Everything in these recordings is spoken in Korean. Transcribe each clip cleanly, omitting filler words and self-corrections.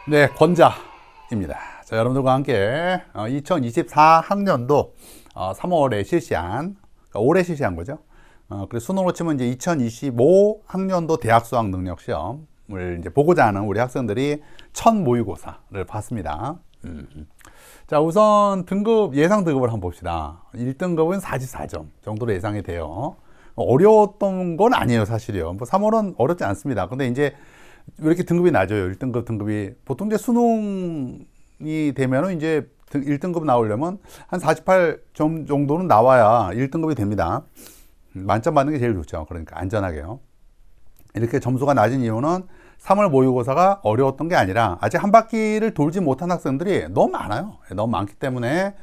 네, 권자입니다. 자, 여러분들과 함께 2024학년도 3월에 실시한, 그러니까 올해 실시한 거죠. 그리고 수능으로 치면 이제 2025학년도 대학 수학 능력 시험을 이제 보고자 하는 우리 학생들이 첫 모의고사를 봤습니다. 자, 우선 등급, 예상 등급을 한번 봅시다. 1등급은 44점 정도로 예상이 돼요. 어려웠던 건 아니에요, 사실이요. 뭐 3월은 어렵지 않습니다. 근데 이제 왜 이렇게 등급이 낮아요? 1등급 등급이. 보통 이제 수능이 되면은 이제 1등급 나오려면 한 48점 정도는 나와야 1등급이 됩니다. 만점 받는 게 제일 좋죠. 그러니까 안전하게요. 이렇게 점수가 낮은 이유는 3월 모의고사가 어려웠던 게 아니라 아직 한 바퀴를 돌지 못한 학생들이 너무 많아요. 너무 많기 때문에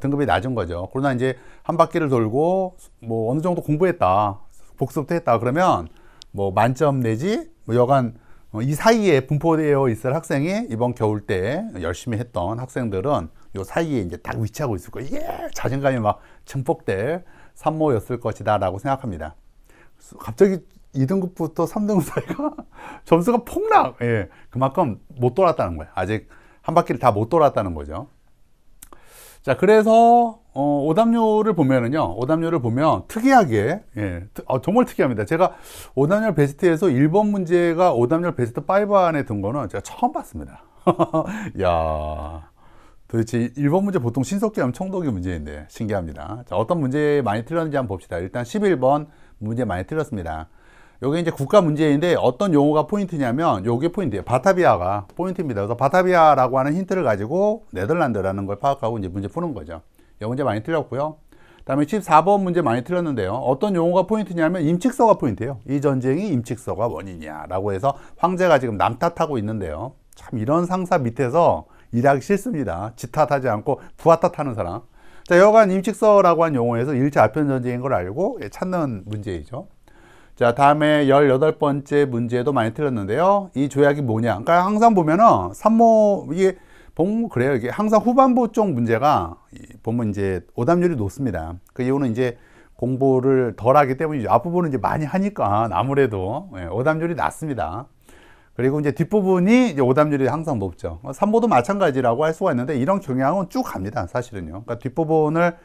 등급이 낮은 거죠. 그러나 이제 한 바퀴를 돌고 뭐 어느 정도 공부했다, 복습도 했다 그러면 뭐 만점 내지 뭐 여간 이 사이에 분포되어 있을 학생이 이번 겨울 때 열심히 했던 학생들은 이 사이에 이제 딱 위치하고 있을 거예요. 예! 자신감이 막 증폭될 산모였을 것이다 라고 생각합니다. 갑자기 2등급부터 3등급 사이가 점수가 폭락! 예, 그만큼 못 돌았다는 거예요. 아직 한 바퀴를 다 못 돌았다는 거죠. 자, 그래서 오답률을 보면은요, 오답률을 보면 특이하게, 예, 정말 특이합니다. 제가 오답률 베스트에서 1번 문제가 오답률 베스트 5 안에 든 거는 제가 처음 봤습니다. 야, 도대체 1번 문제 보통 신속기하면 청독이 문제인데 신기합니다. 자, 어떤 문제 많이 틀렸는지 한번 봅시다. 일단 11번 문제 많이 틀렸습니다. 요게 이제 국가 문제인데 어떤 용어가 포인트냐면 요게 포인트예요. 바타비아가 포인트입니다. 그래서 바타비아라고 하는 힌트를 가지고 네덜란드라는 걸 파악하고 이제 문제 푸는 거죠. 이 문제 많이 틀렸고요. 그다음에 14번 문제 많이 틀렸는데요. 어떤 용어가 포인트냐면 임칙서가 포인트예요. 이 전쟁이 임칙서가 원인이야라고 해서 황제가 지금 남 탓하고 있는데요. 참 이런 상사 밑에서 일하기 싫습니다. 지 탓하지 않고 부하 탓하는 사람. 자, 여간 임칙서라고 하는 용어에서 1차 아편 전쟁인 걸 알고 찾는 문제이죠. 자, 다음에 18번째 문제도 많이 틀렸는데요. 이 조약이 뭐냐? 그러니까 항상 보면은 산모, 이게 보면 그래요. 이게 항상 후반부 쪽 문제가 보면 이제 오답률이 높습니다. 그 이유는 이제 공부를 덜 하기 때문이죠. 앞부분은 이제 많이 하니까 아무래도 오답률이 낮습니다. 그리고 이제 뒷부분이 이제 오답률이 항상 높죠. 산모도 마찬가지라고 할 수가 있는데 이런 경향은 쭉 갑니다. 사실은요. 그러니까 뒷부분을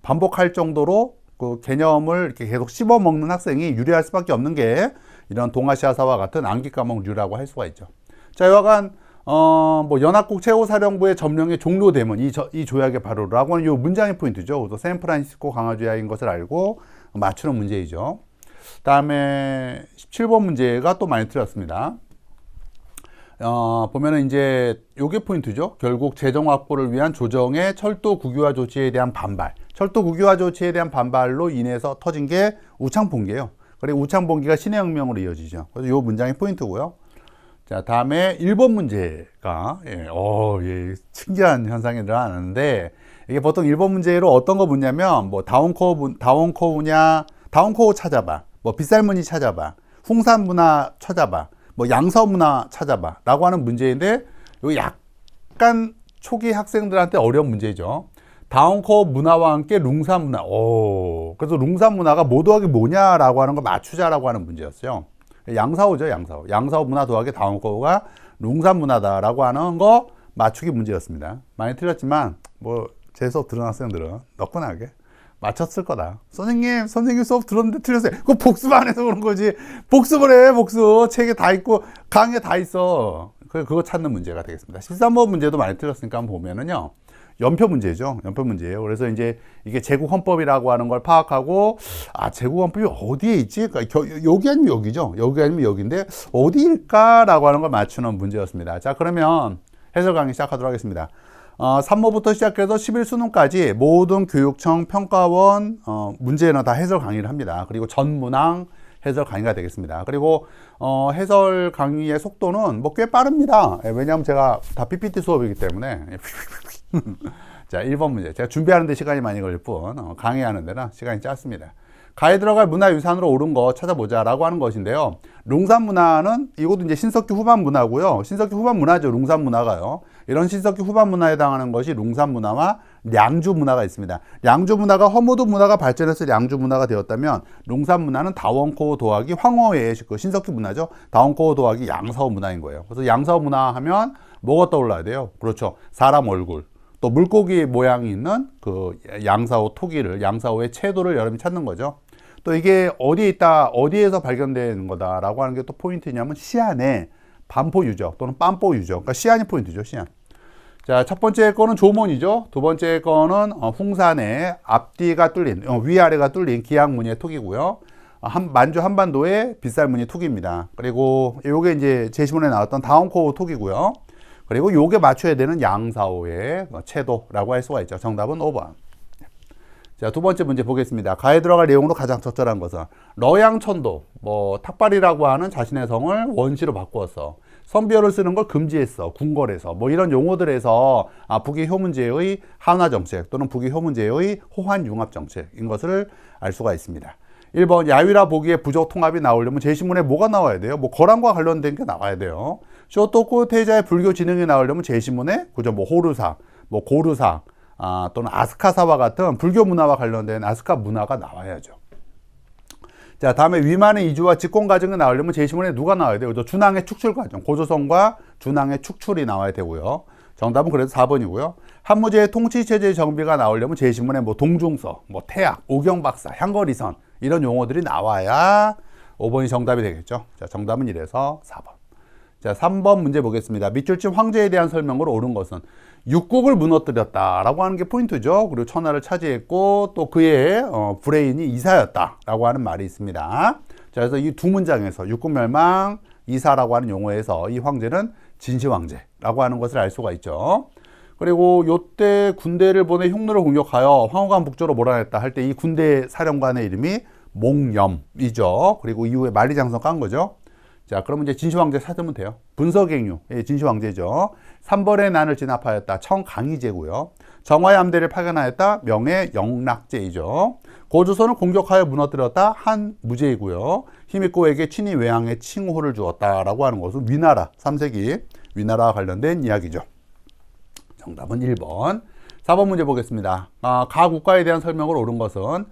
반복할 정도로 그 개념을 이렇게 계속 씹어 먹는 학생이 유리할 수밖에 없는 게 이런 동아시아사와 같은 암기 과목류라고 할 수가 있죠. 자, 여하간 뭐 연합국 최고사령부의 점령이 종료되면 이 조약의 발효라고 하는 이 문장의 포인트죠. 그래서 샌프란시스코 강화 조약인 것을 알고 맞추는 문제이죠. 다음에 17번 문제가 또 많이 틀렸습니다. 보면은 이제 요게 포인트죠. 결국 재정 확보를 위한 조정의 철도 국유화 조치에 대한 반발. 철도 국유화 조치에 대한 반발로 인해서 터진 게 우창봉기예요. 그리고 우창봉기가 신의 혁명으로 이어지죠. 그래서 요 문장이 포인트고요. 자, 다음에 1번 문제가 예, 신기한 현상이 일어나는데 이게 보통 1번 문제로 어떤 거 묻냐면 뭐 다원코우냐, 다원코우 찾아봐. 뭐 빗살무늬 찾아봐. 홍산 문화 찾아봐. 뭐 양서 문화 찾아봐 라고 하는 문제인데 이거 약간 초기 학생들한테 어려운 문제죠. 다운코어 문화와 함께 룽산 문화. 그래서 룽산 문화가 뭐 더하기 뭐냐라고 하는 거 맞추자라고 하는 문제였어요. 양사오죠, 양사오. 양사오 문화 더하기 다운코어가 룽산 문화다라고 하는 거 맞추기 문제였습니다. 많이 틀렸지만 뭐 제 수업 들은 학생들은 너끈하게 맞췄을 거다. 선생님 수업 들었는데 틀렸어요. 그거 복습 안 해서 그런 거지. 복습을 해, 복습. 책에 다 있고, 강의에 다 있어. 그거 찾는 문제가 되겠습니다. 13번 문제도 많이 틀렸으니까 한번 보면은요. 연표 문제죠. 연표 문제예요. 그래서 이제 이게 제국헌법이라고 하는 걸 파악하고, 제국헌법이 어디에 있지? 그러니까 여기 아니면 여기죠. 여기 아니면 여기인데, 어디일까라고 하는 걸 맞추는 문제였습니다. 자, 그러면 해설 강의 시작하도록 하겠습니다. 3모부터 시작해서 11수능까지 모든 교육청 평가원 문제는 다 해설 강의를 합니다. 그리고 전문항 해설 강의가 되겠습니다. 그리고 해설 강의의 속도는 뭐 꽤 빠릅니다. 왜냐하면 제가 다 PPT 수업이기 때문에. 자, 1번 문제. 제가 준비하는 데 시간이 많이 걸릴 뿐 강의하는 데는 시간이 짧습니다. 가에 들어갈 문화유산으로 옳은 거 찾아보자 라고 하는 것인데요. 룽산 문화는 이것도 이제 신석기 후반 문화고요. 신석기 후반 문화죠. 룽산 문화가요. 이런 신석기 후반 문화에 해당하는 것이 룽산 문화와 량주 문화가 있습니다. 량주 문화가 허무도 문화가 발전해서 량주 문화가 되었다면 농산 문화는 다원코 도하기 황허의 그 신석기 문화죠. 다원코 도하기 양사오 문화인 거예요. 그래서 양사오 문화 하면 뭐가 떠올라야 돼요? 그렇죠. 사람 얼굴. 또 물고기 모양이 있는 그 양사오 토기를, 양사오의 채도를 여러분이 찾는 거죠. 또 이게 어디에 있다, 어디에서 발견되는 거다라고 하는 게 또 포인트냐면 시안의 반포 유적 또는 빰포 유적. 그러니까 시안이 포인트죠, 시안. 자, 첫 번째 거는 조몬이죠. 두 번째 거는 홍산의 앞뒤가 뚫린, 위아래가 뚫린 기양무늬의 톡이고요. 만주 한반도의 빗살무늬 톡입니다. 그리고 요게 이제 제시문에 나왔던 다운코어 톡이고요. 그리고 요게 맞춰야 되는 양사오의 채도라고 할 수가 있죠. 정답은 5번. 자, 두 번째 문제 보겠습니다. 가에 들어갈 내용으로 가장 적절한 것은 러양천도, 탁발이라고 하는 자신의 성을 원시로 바꾸었어. 선비어를 쓰는 걸 금지했어. 궁궐에서. 이런 용어들에서 북위 효문제의 한화 정책 또는 북위 효문제의 호환 융합 정책인 것을 알 수가 있습니다. 1번 야유라 보기에 부족 통합이 나오려면 제시문에 뭐가 나와야 돼요? 거란과 관련된 게 나와야 돼요. 쇼토쿠 태자의 불교 진흥이 나오려면 제시문에 그죠? 호르사, 고르사, 또는 아스카사와 같은 불교 문화와 관련된 아스카 문화가 나와야죠. 자, 다음에 위만의 이주와 집권 과정이 나오려면 제시문에 누가 나와야 돼요? 준항의 축출 과정, 고조선과 준항의 축출이 나와야 되고요. 정답은 그래서 4번이고요. 한무제의 통치체제 정비가 나오려면 제시문에 동중서, 태학, 오경박사, 향거리선 이런 용어들이 나와야 5번이 정답이 되겠죠. 자, 정답은 이래서 4번. 자, 3번 문제 보겠습니다. 밑줄쯤 황제에 대한 설명으로 옳은 것은 육국을 무너뜨렸다라고 하는 게 포인트죠. 그리고 천하를 차지했고 또 그의 브레인이 이사였다라고 하는 말이 있습니다. 자, 그래서 이 두 문장에서 육국 멸망, 이사라고 하는 용어에서 이 황제는 진시황제라고 하는 것을 알 수가 있죠. 그리고 요때 군대를 보내 흉노를 공격하여 황후관 북조로 몰아냈다 할 때 이 군대 사령관의 이름이 몽염이죠. 그리고 이후에 만리장성 깐 거죠. 자, 그러면 이제 진시황제 찾으면 돼요. 분서갱유, 진시황제죠. 3번의 난을 진압하였다. 청강희제고요. 정화의 함대를 파견하였다. 명예영락제이죠. 고조선을 공격하여 무너뜨렸다. 한무제이고요. 히미코에게 친히 외항의 칭호를 주었다라고 하는 것은 위나라, 3세기 위나라와 관련된 이야기죠. 정답은 1번. 4번 문제 보겠습니다. 가 국가에 대한 설명을 옳은 것은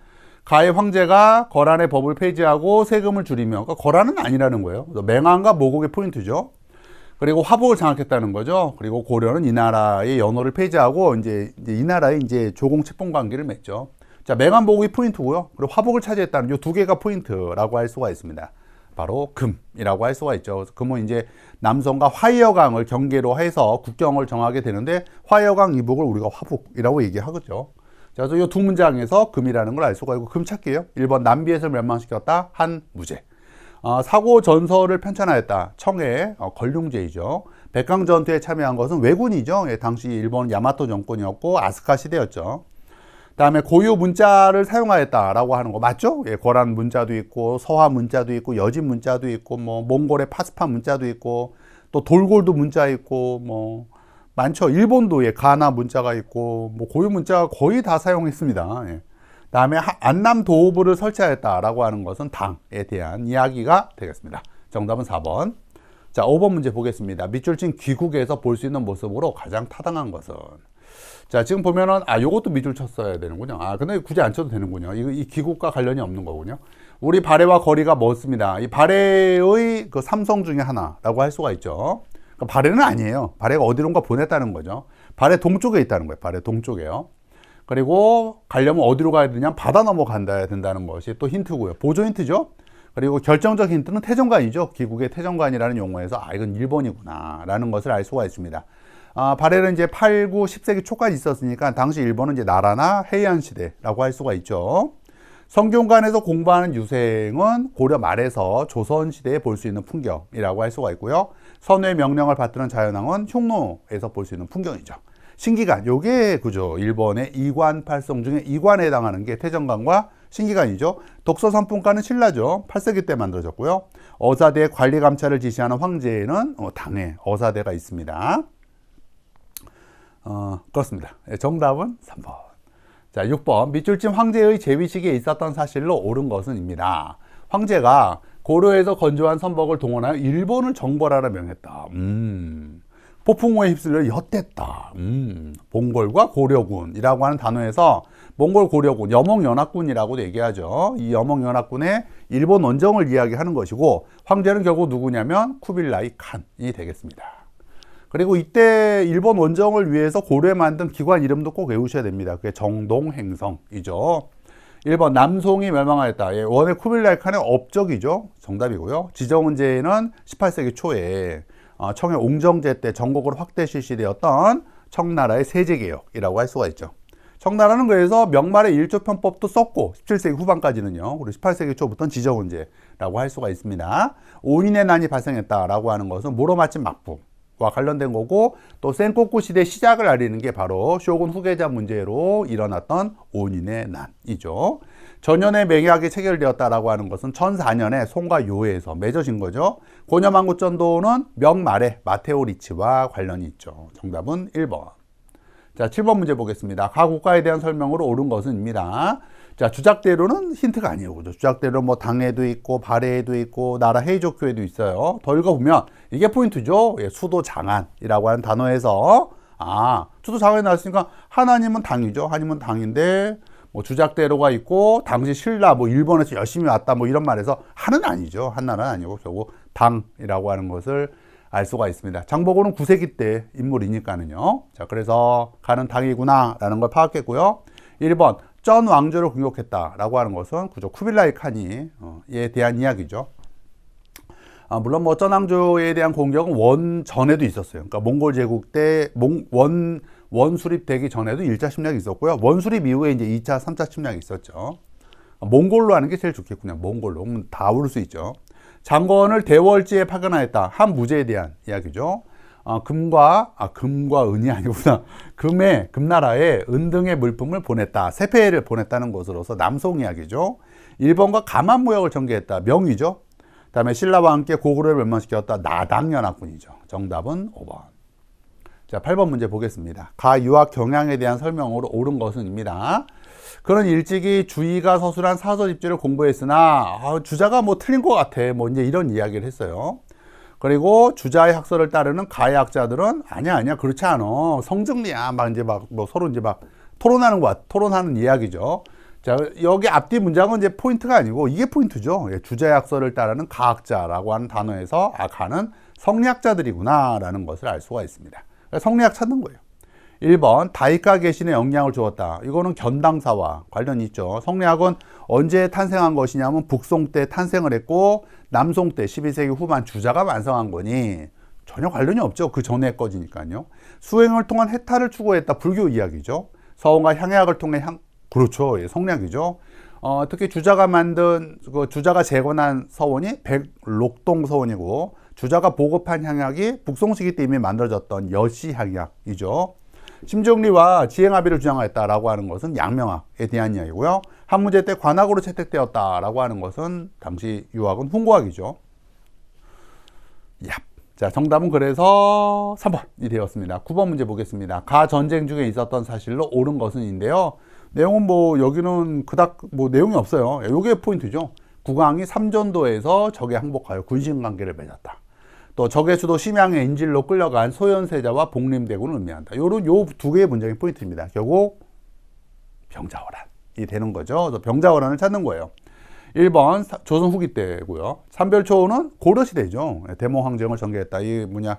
가의 황제가 거란의 법을 폐지하고 세금을 줄이며, 그러니까 거란은 아니라는 거예요. 맹황과 모국의 포인트죠. 그리고 화복을 장악했다는 거죠. 그리고 고려는 이 나라의 연호를 폐지하고 이제 이 나라의 이제 조공 책봉 관계를 맺죠. 자, 맹황 모국이 포인트고요. 그리고 화복을 차지했다는 이 두 개가 포인트라고 할 수가 있습니다. 바로 금이라고 할 수가 있죠. 금은 이제 남성과 화이여강을 경계로 해서 국경을 정하게 되는데 화이여강 이북을 우리가 화북이라고 얘기하겠죠. 자, 그래서 이 두 문장에서 금이라는 걸 알 수가 있고 금 찾기예요. 1번 남비에서 멸망시켰다. 한무제. 사고 전설을 편찬하였다. 청해 걸륭제이죠. 백강 전투에 참여한 것은 왜군이죠. 당시 일본 야마토 정권이었고 아스카 시대였죠. 다음에 고유 문자를 사용하였다라고 하는 거 맞죠? 거란 문자도 있고 서화 문자도 있고 여진 문자도 있고 몽골의 파스파 문자도 있고 또 돌골도 문자 있고 많죠. 일본도 가나 문자가 있고 고유 문자가 거의 다 사용했습니다. 다음에 안남 도호부를 설치하였다라고 하는 것은 당에 대한 이야기가 되겠습니다. 정답은 4번. 자, 5번 문제 보겠습니다. 밑줄친 귀국에서 볼 수 있는 모습으로 가장 타당한 것은. 자, 지금 보면은 요것도 밑줄 쳤어야 되는군요. 근데 굳이 안 쳐도 되는군요. 이 귀국과 관련이 없는 거군요. 우리 발해와 거리가 멀습니다. 이 발해의 그 삼성 중에 하나라고 할 수가 있죠. 그러니까 발해는 아니에요. 발해가 어디론가 보냈다는 거죠. 발해 동쪽에 있다는 거예요. 발해 동쪽에요. 그리고 가려면 어디로 가야 되냐? 바다 넘어간다야 된다는 것이 또 힌트고요. 보조 힌트죠. 그리고 결정적 힌트는 태정관이죠. 귀국의 태정관이라는 용어에서 이건 일본이구나 라는 것을 알 수가 있습니다. 발해는 이제 8, 9, 10세기 초까지 있었으니까 당시 일본은 이제 나라나 해안 시대라고 할 수가 있죠. 성균관에서 공부하는 유생은 고려 말에서 조선 시대에 볼 수 있는 풍경이라고 할 수가 있고요. 선우의 명령을 받드는 자연왕은 흉노에서 볼 수 있는 풍경이죠. 신기관, 요게 그죠. 일본의 이관 팔성 중에 이관에 해당하는 게 태정관과 신기관이죠. 독서선풍가는 신라죠. 8세기 때 만들어졌고요. 어사대의 관리 감찰을 지시하는 황제에는 당에 어사대가 있습니다. 그렇습니다. 정답은 3번. 자, 6번. 밑줄쯤 황제의 재위식에 있었던 사실로 옳은 것은입니다. 황제가 고려에서 건조한 선박을 동원하여 일본을 정벌하라 명했다. 폭풍우에 휩쓸려 엿됐다. 몽골과 고려군이라고 하는 단어에서 몽골 고려군, 여몽연합군이라고도 얘기하죠. 이 여몽연합군의 일본 원정을 이야기하는 것이고, 황제는 결국 누구냐면 쿠빌라이 칸이 되겠습니다. 그리고 이때 일본 원정을 위해서 고려에 만든 기관 이름도 꼭 외우셔야 됩니다. 그게 정동행성이죠. 1번 남송이 멸망하였다. 예, 원의 쿠빌라이 칸의 업적이죠. 정답이고요. 지정은제는 18세기 초에 청의 옹정제 때 전국으로 확대 실시되었던 청나라의 세제개혁이라고 할 수가 있죠. 청나라는 그래서 명말의 일조편법도 썼고 17세기 후반까지는요. 그리고 18세기 초부터는 지정은제라고 할 수가 있습니다. 오인의 난이 발생했다라고 하는 것은 무로 맞힌 막부와 관련된 거고, 또 센코쿠 시대 시작을 알리는 게 바로 쇼군 후계자 문제로 일어났던 오인의 난이죠. 전년에 맹약이 체결되었다라고 하는 것은 1004년에 송과 요에서 맺어진 거죠. 고려만국전도는 명말의 마테오 리치와 관련이 있죠. 정답은 1번. 자, 7번 문제 보겠습니다. 각 국가에 대한 설명으로 옳은 것은입니다. 자, 주작대로는 힌트가 아니에요. 그죠? 주작대로 뭐 당해도 있고 발해도 있고 나라 헤이족교회도 있어요. 더 읽어보면 이게 포인트죠. 예, 수도 장안이라고 하는 단어에서 수도 장안이 나왔으니까 하나님은 당이죠. 하나님은 당인데 뭐 주작대로가 있고 당시 신라 뭐 일본에서 열심히 왔다 뭐 이런 말에서 한은 아니죠. 한나라는 아니고 결국 당이라고 하는 것을 알 수가 있습니다. 장보고는 9세기 때 인물이니까는요. 자, 그래서 가는 당이구나 라는 걸 파악했고요. 1번 쩐 왕조를 공격했다라고 하는 것은 그저 쿠빌라이 칸이 에 대한 이야기죠. 물론 뭐 쩐 왕조에 대한 공격은 원 전에도 있었어요. 그러니까 몽골 제국 때 원 수립되기 전에도 1차 침략이 있었고요. 원 수립 이후에 이제 2차, 3차 침략이 있었죠. 몽골로 하는 게 제일 좋겠군요. 몽골로. 다 오를 수 있죠. 장건을 대월지에 파견하였다. 한 무제에 대한 이야기죠. 금과 은이 아니구나. 금나라에 은 등의 물품을 보냈다. 세패를 보냈다는 것으로서 남송 이야기죠. 일본과 가만 무역을 전개했다. 명이죠. 그 다음에 신라와 함께 고구려를 멸망시켰다. 나당연합군이죠. 정답은 5번. 자, 8번 문제 보겠습니다. 가 유학 경향에 대한 설명으로 옳은 것은입니다. 그런 일찍이 주의가 서술한 사설 입지를 공부했으나 주자가 뭐 틀린 것 같아. 뭐 이제 이런 이야기를 했어요. 그리고 주자의 학설을 따르는 가의 학자들은 아니야 그렇지 않아. 성정리야. 막 이제 뭐 서로 이제 막 토론하는 이야기죠. 자, 여기 앞뒤 문장은 이제 포인트가 아니고 이게 포인트죠. 예, 주자의 학설을 따르는 가학자라고 하는 단어에서 가는 성리학자들이구나라는 것을 알 수가 있습니다. 성리학 찾는 거예요. 1번 다이카 계신에 영향을 주었다. 이거는 견당사와 관련이 있죠. 성리학은 언제 탄생한 것이냐면 북송 때 탄생을 했고 남송 때 12세기 후반 주자가 완성한 거니 전혀 관련이 없죠. 그 전에 거지니까요. 수행을 통한 해탈을 추구했다. 불교 이야기죠. 서원과 향약을 통해 그렇죠. 예, 성리학이죠. 특히 주자가 주자가 재건한 서원이 백록동 서원이고 주자가 보급한 향약이 북송 시기 때 이미 만들어졌던 여시 향약이죠. 심정리와 지행합의를 주장하였다라고 하는 것은 양명학에 대한 이야기고요. 한문제 때 관학으로 채택되었다라고 하는 것은 당시 유학은 훈구학이죠. 자, 정답은 그래서 3번이 되었습니다. 9번 문제 보겠습니다. 가 전쟁 중에 있었던 사실로 옳은 것은인데요. 내용은 뭐 여기는 그닥 뭐 내용이 없어요. 이게 포인트죠. 국왕이 삼전도에서 적에 항복하여 군신 관계를 맺었다. 또 적의 수도 심양의 인질로 끌려간 소현세자와 복림대군을 의미한다. 요 두 개의 문장이 포인트입니다. 결국 병자호란이 되는 거죠. 그래서 병자호란을 찾는 거예요. 1번 조선 후기 때고요. 삼별초는 고려시대죠. 대모황정을 전개했다. 이 그냥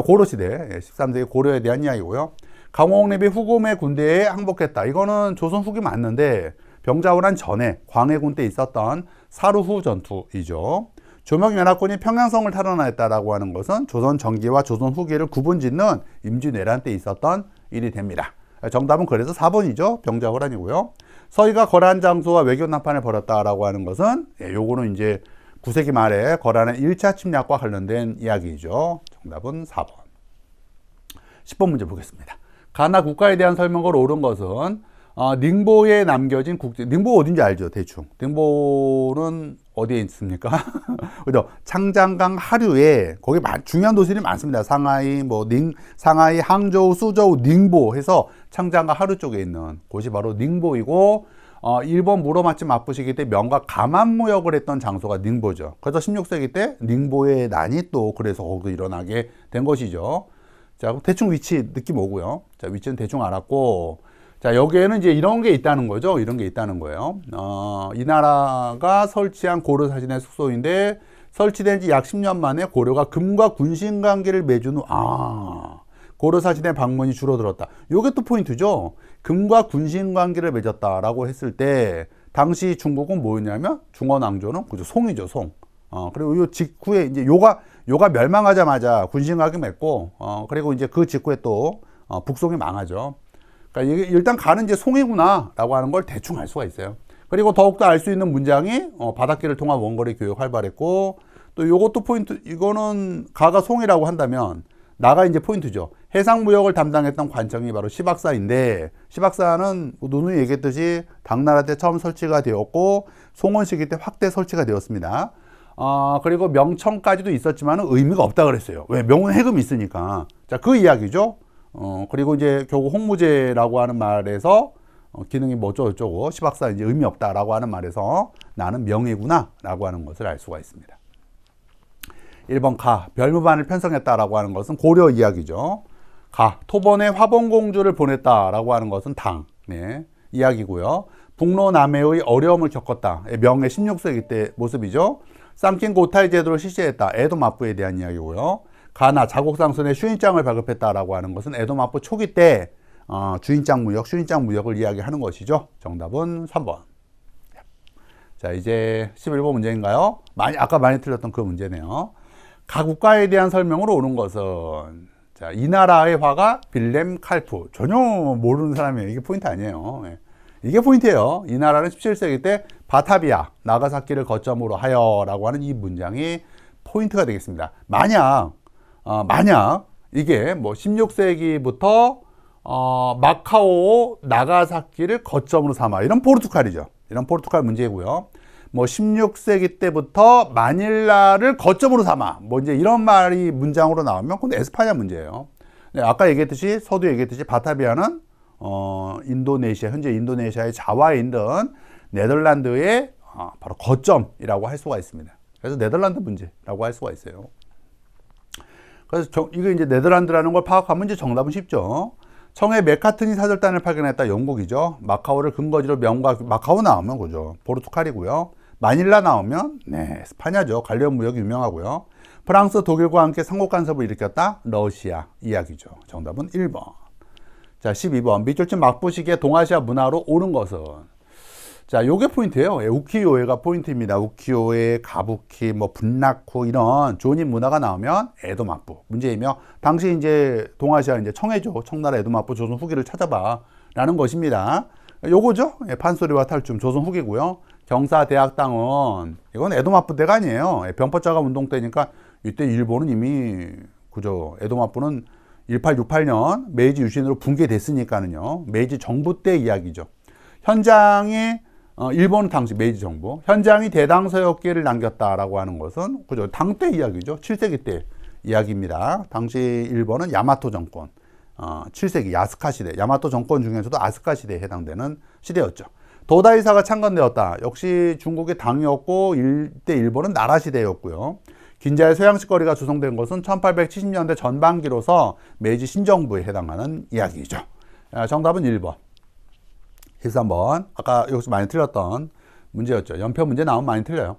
고려시대 13세기 고려에 대한 이야기고요. 강홍립이 후금의 군대에 항복했다. 이거는 조선 후기 맞는데 병자호란 전에 광해군 때 있었던 사루후 전투이죠. 조명연합군이 평양성을 탈환하였다라고 하는 것은 조선 전기와 조선 후기를 구분짓는 임진왜란 때 있었던 일이 됩니다. 정답은 그래서 4번이죠. 병자호란이고요. 서희가 거란 장소와 외교 난판을 벌였다라고 하는 것은 요거는 이제 9세기 말에 거란의 1차 침략과 관련된 이야기이죠. 정답은 4번. 10번 문제 보겠습니다. 가나 국가에 대한 설명을 옳은 것은 닝보에 남겨진 닝보 어딘지 알죠? 대충. 닝보는 어디에 있습니까? 그죠? 창장강 하류에 거기 중요한 도시들이 많습니다. 상하이, 상하이, 항저우, 수저우, 닝보 해서 창장강 하류 쪽에 있는 곳이 바로 닝보이고, 일본 무로마치 맞부시기 때 명과 가만 무역을 했던 장소가 닝보죠. 그래서 16세기 때 닝보의 난이 또 그래서 거기서 일어나게 된 것이죠. 자, 그럼 대충 위치 느낌 오고요. 자, 위치는 대충 알았고, 자, 여기에는 이제 이런 게 있다는 거죠. 이런 게 있다는 거예요. 이 나라가 설치한 고려 사신의 숙소인데, 설치된 지 약 10년 만에 고려가 금과 군신 관계를 맺은 후, 고려 사신의 방문이 줄어들었다. 요게 또 포인트죠. 금과 군신 관계를 맺었다라고 했을 때, 당시 중국은 뭐였냐면, 중원왕조는, 그죠, 송이죠, 송. 그리고 요 직후에 이제 요가 멸망하자마자 군신관계 맺고, 그리고 이제 그 직후에 또, 북송이 망하죠. 그러니까 이게 일단 가는 이제 송이구나라고 하는 걸 대충 알 수가 있어요. 그리고 더욱더 알 수 있는 문장이, 바닷길을 통한 원거리 교역 활발했고, 또 요것도 포인트, 이거는 가가 송이라고 한다면, 나가 이제 포인트죠. 해상무역을 담당했던 관청이 바로 시박사인데, 시박사는 누누이 얘기했듯이 당나라 때 처음 설치가 되었고, 송원 시기 때 확대 설치가 되었습니다. 그리고 명청까지도 있었지만 의미가 없다 그랬어요. 왜? 명은 해금이 있으니까. 자, 그 이야기죠. 그리고 이제 결국 홍무제라고 하는 말에서 기능이 뭐 어쩌고 시박사 이제 의미 없다라고 하는 말에서 나는 명예구나라고 하는 것을 알 수가 있습니다. 1번 가, 별무반을 편성했다라고 하는 것은 고려 이야기죠. 가, 토번에 화봉공주를 보냈다라고 하는 것은 당, 네, 이야기고요. 북로 남해의 어려움을 겪었다. 명의 16세기 때 모습이죠. 쌈킨 고타이 제도를 실시했다. 에도 마부에 대한 이야기고요. 가나 자곡상선의 슈인장을 발급했다라고 하는 것은 에도 마부 초기 때 주인장 무역, 슈인장 무역을 이야기하는 것이죠. 정답은 3번. 자, 이제 11번 문제인가요? 아까 많이 틀렸던 그 문제네요. 각 국가에 대한 설명으로 오는 것은, 자, 이 나라의 화가 빌렘 칼프. 전혀 모르는 사람이에요. 이게 포인트 아니에요. 이게 포인트예요. 이 나라는 17세기 때 바타비아, 나가사키를 거점으로 하여 라고 하는 이 문장이 포인트가 되겠습니다. 만약 이게 뭐 16세기부터 마카오, 나가사키를 거점으로 삼아. 이런 포르투갈이죠. 이런 포르투갈 문제고요. 뭐 16세기 때부터 마닐라를 거점으로 삼아. 뭐 이제 이런 말이 문장으로 나오면 그건 에스파냐 문제예요. 네, 아까 얘기했듯이, 서두 얘기했듯이 바타비아는 인도네시아, 현재 인도네시아의 자와에 있는 네덜란드의 바로 거점이라고 할 수가 있습니다. 그래서 네덜란드 문제라고 할 수가 있어요. 그래서 이게 이제 네덜란드라는 걸 파악하면 이제 정답은 쉽죠. 청해 메카트니 사절단을 발견했다. 영국이죠. 마카오를 근거지로 마카오 나오면 그죠. 포르투갈이고요. 마닐라 나오면 네, 스파냐죠. 갈리온 무역이 유명하고요. 프랑스, 독일과 함께 삼국 간섭을 일으켰다. 러시아 이야기죠. 정답은 1번. 자, 12번. 밑줄친 막부시기의 동아시아 문화로 오른 것은, 자, 요게 포인트예요. 우키요에가 포인트입니다. 우키요에, 가부키, 뭐 분라쿠 이런 조닌 문화가 나오면 에도 막부 문제이며, 당시 이제 동아시아 이제 청해죠. 청나라 에도 막부 조선 후기를 찾아봐라는 것입니다. 요거죠. 판소리와 탈춤 조선 후기고요. 경사대학당은 이건 에도 막부 때가 아니에요. 병법자가 운동 때니까 이때 일본은 이미 그죠. 에도 막부는 1868년 메이지 유신으로 붕괴됐으니까는요. 메이지 정부 때 이야기죠. 현장이 일본은 당시 메이지 정부 현장이 대당서역기를 남겼다라고 하는 것은 그죠. 당 때 이야기죠. 7세기 때 이야기입니다. 당시 일본은 야마토 정권 7세기 야스카 시대, 야마토 정권 중에서도 아스카 시대에 해당되는 시대였죠. 도다이사가 창건되었다. 역시 중국의 당이었고 이때 일본은 나라 시대였고요. 긴자의 서양식 거리가 조성된 것은 1870년대 전반기로서 메이지 신정부에 해당하는 이야기죠. 정답은 1번. 13번. 아까 여기서 많이 틀렸던 문제였죠. 연표 문제 나오면 많이 틀려요.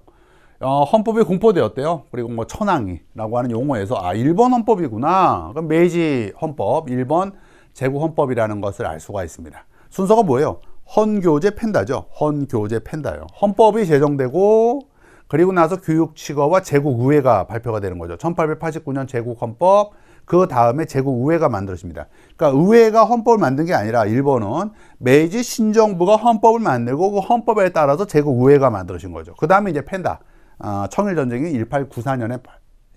헌법이 공포되었대요. 그리고 뭐 천황이라고 하는 용어에서 일본 헌법이구나. 그럼 메이지 헌법, 일본 제국헌법이라는 것을 알 수가 있습니다. 순서가 뭐예요? 헌교제 펜다죠. 헌교제 펜다요. 헌법이 제정되고 그리고 나서 교육치거와 제국의회가 발표가 되는 거죠. 1889년 제국헌법, 그 다음에 제국의회가 만들어집니다. 그러니까 의회가 헌법을 만든 게 아니라 일본은 메이지 신정부가 헌법을 만들고 그 헌법에 따라서 제국의회가 만들어진 거죠. 그 다음에 이제 펜다. 청일전쟁이 1894년에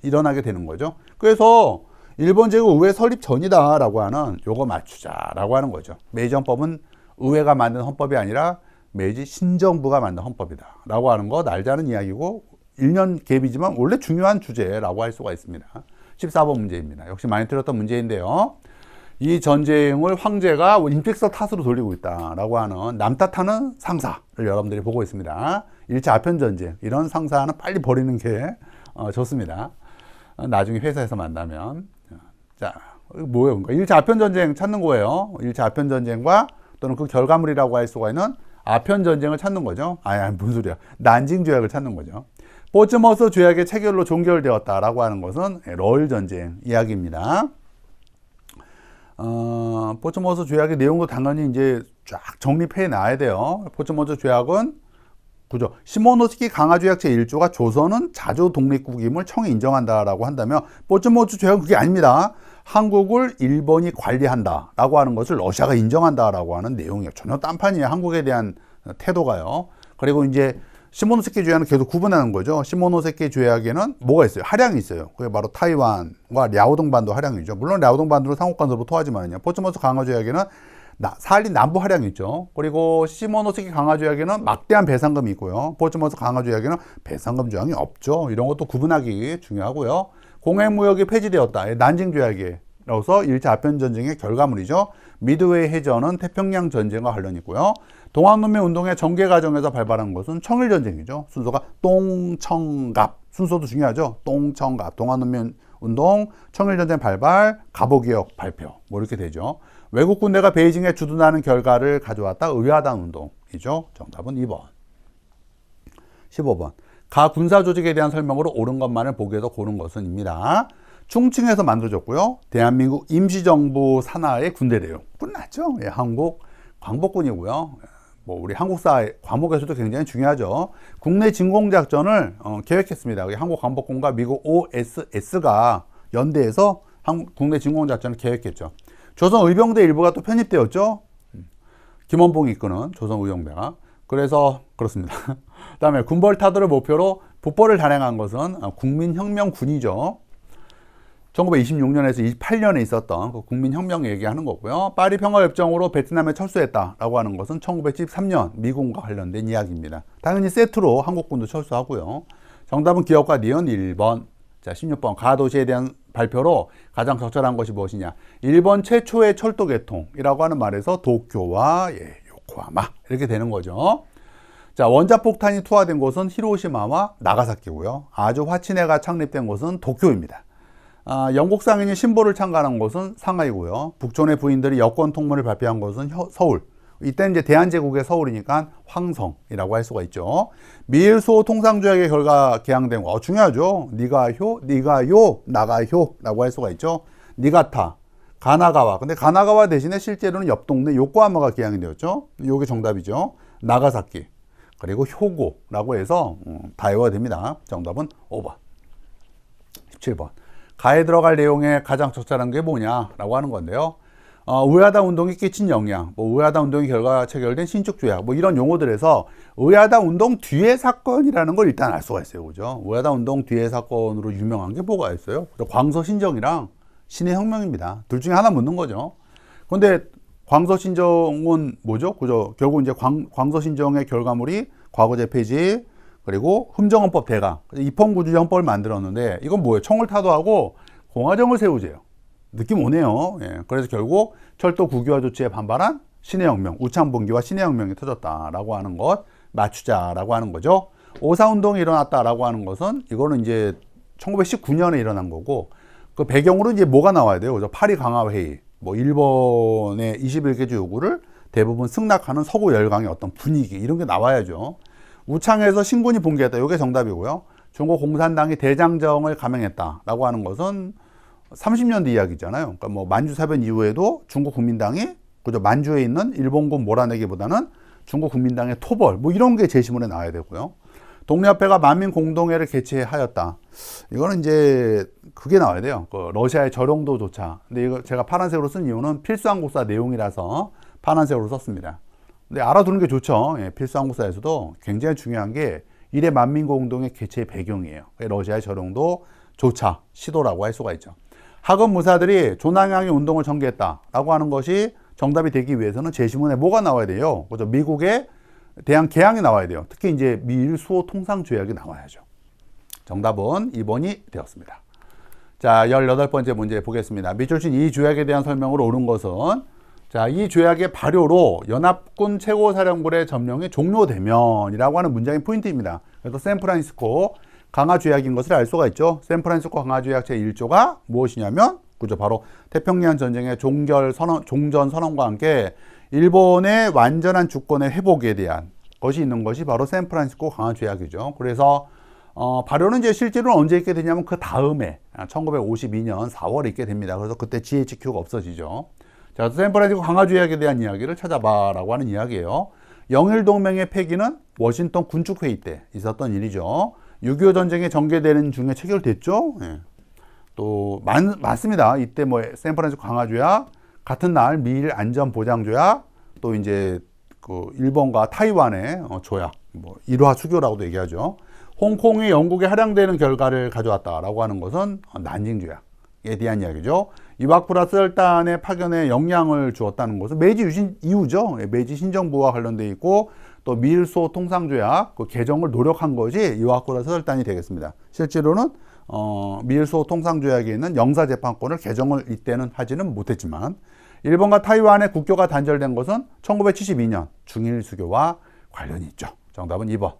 일어나게 되는 거죠. 그래서 일본 제국의회 설립 전이다라고 하는 요거 맞추자라고 하는 거죠. 메이지 헌법은 의회가 만든 헌법이 아니라 메이지 신정부가 만든 헌법이다 라고 하는 거 날자는 이야기고 1년 갭이지만 원래 중요한 주제라고 할 수가 있습니다. 14번 문제입니다. 역시 많이 들었던 문제인데요. 이 전쟁을 황제가 임팩서 탓으로 돌리고 있다라고 하는 남 탓하는 상사를 여러분들이 보고 있습니다. 1차 아편전쟁 이런 상사는 빨리 버리는 게 좋습니다. 나중에 회사에서 만나면. 자, 뭐예요? 그러니까 1차 아편전쟁 찾는 거예요. 1차 아편전쟁과 또는 그 결과물이라고 할 수가 있는 아편전쟁을 찾는 거죠. 아니, 무슨 소리야. 난징조약을 찾는 거죠. 포츠머스 조약의 체결로 종결되었다라고 하는 것은 러일 전쟁 이야기입니다. 포츠머스 조약의 내용도 당연히 이제 쫙 정립해 놔야 돼요. 포츠머스 조약은 그죠. 시모노스키 강화조약 제1조가 조선은 자주 독립국임을 청이 인정한다라고 한다면 포츠머스 조약은 그게 아닙니다. 한국을 일본이 관리한다라고 하는 것을 러시아가 인정한다라고 하는 내용이에요. 전혀 딴판이에요. 한국에 대한 태도가요. 그리고 이제 시모노세키 조약은 계속 구분하는 거죠. 시모노세키 조약에는 뭐가 있어요? 할양이 있어요. 그게 바로 타이완과 랴오동반도 할양이죠. 물론 랴오동반도로 상호간섭으로 토하지만요. 포츠머스 강화조약에는 살린 남부 할양이 있죠. 그리고 시모노세키 강화조약에는 막대한 배상금이 있고요. 포츠머스 강화조약에는 배상금 조항이 없죠. 이런 것도 구분하기 중요하고요. 공해무역이 폐지되었다. 난징조약이라서 1차 아편전쟁의 결과물이죠. 미드웨이 해전은 태평양 전쟁과 관련이 있고요. 동학농민운동의 전개 과정에서 발발한 것은 청일전쟁이죠. 순서가 똥청갑. 순서도 중요하죠. 똥청갑. 동학농민운동, 청일전쟁 발발, 갑오개혁 발표. 뭐 이렇게 되죠. 외국 군대가 베이징에 주둔하는 결과를 가져왔다. 의아당 운동이죠. 정답은 2번. 15번. 가 군사 조직에 대한 설명으로 옳은 것만을 보기에서 고른 것은입니다. 충칭에서 만들어졌고요. 대한민국 임시정부 산하의 군대 내용. 끝났죠. 예, 한국 광복군이고요. 뭐 우리 한국사 과목에서도 굉장히 중요하죠. 국내 진공작전을 계획했습니다. 한국 광복군과 미국 OSS가 연대해서 국내 진공작전을 계획했죠. 조선 의병대 일부가 또 편입되었죠. 김원봉이 이끄는 조선 의병대가. 그래서 그렇습니다. 그다음에 군벌타도를 목표로 북벌을 단행한 것은 국민혁명군이죠. 1926년에서 28년에 있었던 그 국민혁명 얘기하는 거고요. 파리 평화협정으로 베트남에 철수했다라고 하는 것은 1973년 미군과 관련된 이야기입니다. 당연히 세트로 한국군도 철수하고요. 정답은 기억과 니은 1번. 자, 16번. 가도시에 대한 발표로 가장 적절한 것이 무엇이냐. 일본 최초의 철도 개통이라고 하는 말에서 도쿄와 요코하마 이렇게 되는 거죠. 자, 원자폭탄이 투하된 곳은 히로시마와 나가사키고요. 아주 화친해가 창립된 곳은 도쿄입니다. 영국 상인이 신보를 창간한 곳은 상하이고요. 북촌의 부인들이 여권 통문을 발표한 곳은 서울. 이때는 이제 대한제국의 서울이니까 황성이라고 할 수가 있죠. 미일수호 통상조약의 결과 개항된 거 중요하죠. 니가효, 니가요, 나가효라고 할 수가 있죠. 니가타, 가나가와. 근데 가나가와 대신에 실제로는 옆 동네 요코하마가 개항이 되었죠. 이게 정답이죠. 나가사키. 그리고 효고라고 해서 다이어됩니다. 정답은 5번. 17번. 가에 들어갈 내용에 가장 적절한 게 뭐냐라고 하는 건데요. 우에하다 운동이 끼친 영향, 우에하다 운동의 결과 체결된 신축조약, 이런 용어들에서 우에하다 운동 뒤의 사건이라는 걸 일단 알 수가 있어요. 그죠? 우에하다 운동 뒤의 사건으로 유명한 게 뭐가 있어요? 광서신정이랑 신해혁명입니다. 둘 중에 하나 묻는 거죠. 근데 광서신정은 뭐죠? 그죠? 결국 이제 광서신정의 결과물이 과거제 폐지, 그리고 흠정헌법 대강, 입헌구주제 헌법을 만들었는데 이건 뭐예요? 청을 타도하고 공화정을 세우재요. 느낌 오네요. 예, 그래서 결국 철도 국유화 조치에 반발한 신해혁명, 우창분기와 신해혁명이 터졌다라고 하는 것 맞추자라고 하는 거죠. 오사운동이 일어났다라고 하는 것은 이거는 이제 1919년에 일어난 거고 그 배경으로 이제 뭐가 나와야 돼요? 그죠? 파리 강화회의, 일본의 21개조 요구를 대부분 승낙하는 서구 열강의 어떤 분위기 이런 게 나와야죠. 우창에서 신군이 붕괴했다. 이게 정답이고요. 중국 공산당이 대장정을 감행했다라고 하는 것은 30년대 이야기잖아요. 그러니까 만주사변 이후에도 중국 국민당이 그죠? 만주에 있는 일본군 몰아내기보다는 중국 국민당의 토벌 이런 게 제시문에 나와야 되고요. 독립협회가 만민 공동회를 개최하였다. 이거는 이제 그게 나와야 돼요. 그 러시아의 저령도조차. 근데 이거 제가 파란색으로 쓴 이유는 필수한국사 내용이라서 파란색으로 썼습니다. 근데 알아두는 게 좋죠. 예, 필수한국사에서도 굉장히 중요한 게 일의 만민공동의 개최의 배경이에요. 러시아의 저령도 조차 시도라고 할 수가 있죠. 학원 무사들이 조낭양의 운동을 전개했다라고 하는 것이 정답이 되기 위해서는 제시문에 뭐가 나와야 돼요? 그죠? 미국에 대한 개항이 나와야 돼요. 특히 이제 미일 수호 통상 조약이 나와야죠. 정답은 2번이 되었습니다. 자, 18번째 문제 보겠습니다. 밑줄 친 이 조약에 대한 설명으로 옳은 것은 자, 이 조약의 발효로 연합군 최고사령부의 점령이 종료되면이라고 하는 문장이 포인트입니다. 그래서 샌프란시스코 강화 조약인 것을 알 수가 있죠. 샌프란시스코 강화 조약 제1조가 무엇이냐면 그죠? 바로 태평양 전쟁의 종전 선언과 함께 일본의 완전한 주권의 회복에 대한 것이 있는 것이 바로 샌프란시스코 강화 조약이죠. 그래서 발효는 이제 실제로는 언제 있게 되냐면 그 다음에 1952년 4월에 있게 됩니다. 그래서 그때 GHQ가 없어지죠. 자, 샌프란시스코 강화 조약에 대한 이야기를 찾아봐라고 하는 이야기예요. 영일동맹의 폐기는 워싱턴 군축회의 때 있었던 일이죠. 6.25 전쟁이 전개되는 중에 체결됐죠. 예. 또 많습니다. 이때 뭐 샌프란시스코 강화 조약, 같은 날 미일 안전보장 조약, 또 이제 그 일본과 타이완의 조약, 뭐 일화 수교라고도 얘기하죠. 홍콩이 영국에 할양되는 결과를 가져왔다라고 하는 것은 난징 조약에 대한 이야기죠. 이왁 플러스 혈단의 파견에 영향을 주었다는 것은 메이지 유신 이후죠. 메이지 신정부와 관련돼 있고 또 미일소 통상조약 그 개정을 노력한 것이 이왁 플러스 혈단이 되겠습니다. 실제로는 미일소 통상조약에 있는 영사재판권을 개정을 이때는 하지는 못했지만 일본과 타이완의 국교가 단절된 것은 1972년 중일수교와 관련이 있죠. 정답은 2번.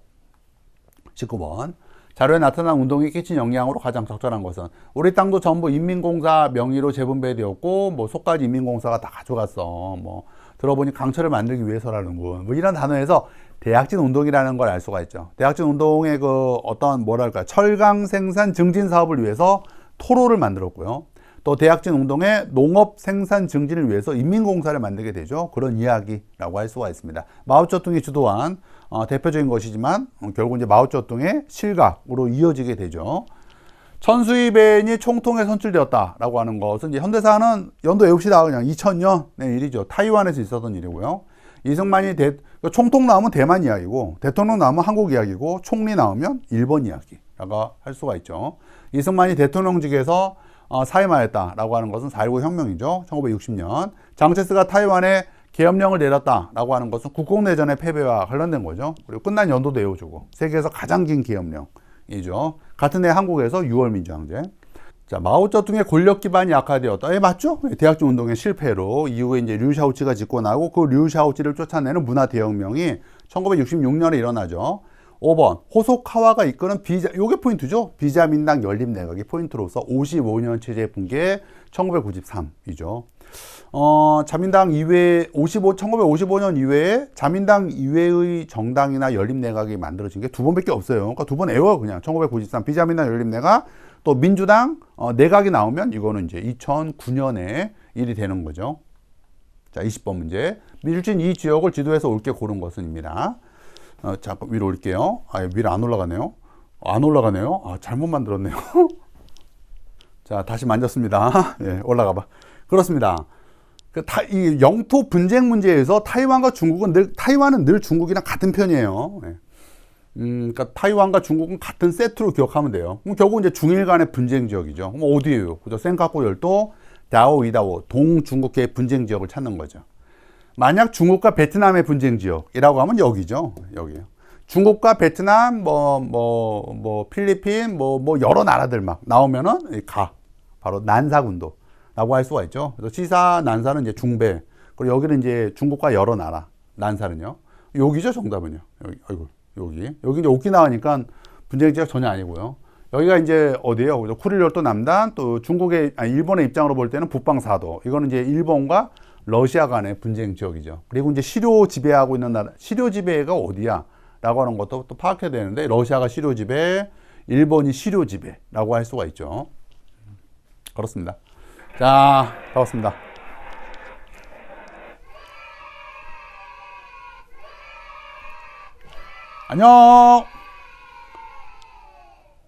19번. 자료에 나타난 운동이 끼친 영향으로 가장 적절한 것은 우리 땅도 전부 인민공사 명의로 재분배되었고 뭐 속까지 인민공사가 다 가져갔어. 뭐 들어보니 강철을 만들기 위해서라는군. 뭐 이런 단어에서 대약진 운동이라는 걸 알 수가 있죠. 대약진 운동의 그 어떤 뭐랄까 철강 생산 증진 사업을 위해서 토로를 만들었고요. 또 대약진 운동의 농업 생산 증진을 위해서 인민공사를 만들게 되죠. 그런 이야기라고 할 수가 있습니다. 마오쩌둥이 주도한 대표적인 것이지만 결국 이제 마오쩌둥의 실각으로 이어지게 되죠. 천수희배인이 총통에 선출되었다라고 하는 것은 이제 현대사는 연도 외웁시다. 그냥 2000년의 일이죠. 타이완에서 있었던 일이고요. 이승만이 총통 나오면 대만 이야기고 대통령 나오면 한국 이야기고 총리 나오면 일본 이야기라고 할 수가 있죠. 이승만이 대통령직에서 사임하였다라고 하는 것은 4.19 혁명이죠. 1960년. 장체스가 타이완에 계엄령을 내렸다라고 하는 것은 국공내전의 패배와 관련된 거죠. 그리고 끝난 연도도 외워주고 세계에서 가장 긴 계엄령이죠. 같은 해 한국에서 6월 민주항쟁. 자, 마오쩌둥의 권력 기반이 약화되었다. 예, 맞죠? 대약진 운동의 실패로 이후에 이제 류샤오치가 집권하고 그 류샤오치를 쫓아내는 문화대혁명이 1966년에 일어나죠. 5번 호소카와가 이끄는 요게 포인트죠. 비자민당 연립내각이 포인트로서 55년 체제 붕괴 1993이죠. 자민당 이외에 1955년 이외에 자민당 이외의 정당이나 연립내각이 만들어진 게 두 번밖에 없어요. 그러니까 두 번 외워요. 그냥 1993 비자민당 연립내각 또 민주당 내각이 나오면 이거는 이제 2009년에 일이 되는 거죠. 자, 20번 문제. 밀진 이 지역을 지도에서 옳게 고른 것은입니다. 잠깐 위로 올릴게요. 위로 안 올라가네요. 안 올라가네요. 잘못 만들었네요. 자, 다시 만졌습니다. 예, 올라가봐. 그렇습니다. 이 영토 분쟁 문제에서 타이완과 중국은 타이완은 늘 중국이랑 같은 편이에요. 예. 그러니까 타이완과 중국은 같은 세트로 기억하면 돼요. 그럼 결국 이제 중일 간의 분쟁 지역이죠. 그럼 어디예요? 그죠? 센카쿠 열도, 다오, 이다오, 동중국해의 분쟁 지역을 찾는 거죠. 만약 중국과 베트남의 분쟁 지역이라고 하면 여기죠. 여기요. 중국과 베트남, 필리핀, 여러 나라들 막 나오면은 바로 난사군도라고 할 수가 있죠. 그래서 시사 난사는 이제 중배. 그리고 여기는 이제 중국과 여러 나라. 난사는요. 여기죠, 정답은요. 여기, 아이고, 여기 이제 오키나와니까 분쟁 지역 전혀 아니고요. 여기가 이제 어디예요? 쿠릴열도 남단, 또 일본의 입장으로 볼 때는 북방사도. 이거는 이제 일본과 러시아 간의 분쟁 지역이죠. 그리고 이제 시료 지배하고 있는 나라, 시료 지배가 어디야? 라고 하는 것도 또 파악해야 되는데, 러시아가 시료 지배, 일본이 시료 지배라고 할 수가 있죠. 그렇습니다. 자, 반갑습니다. 안녕!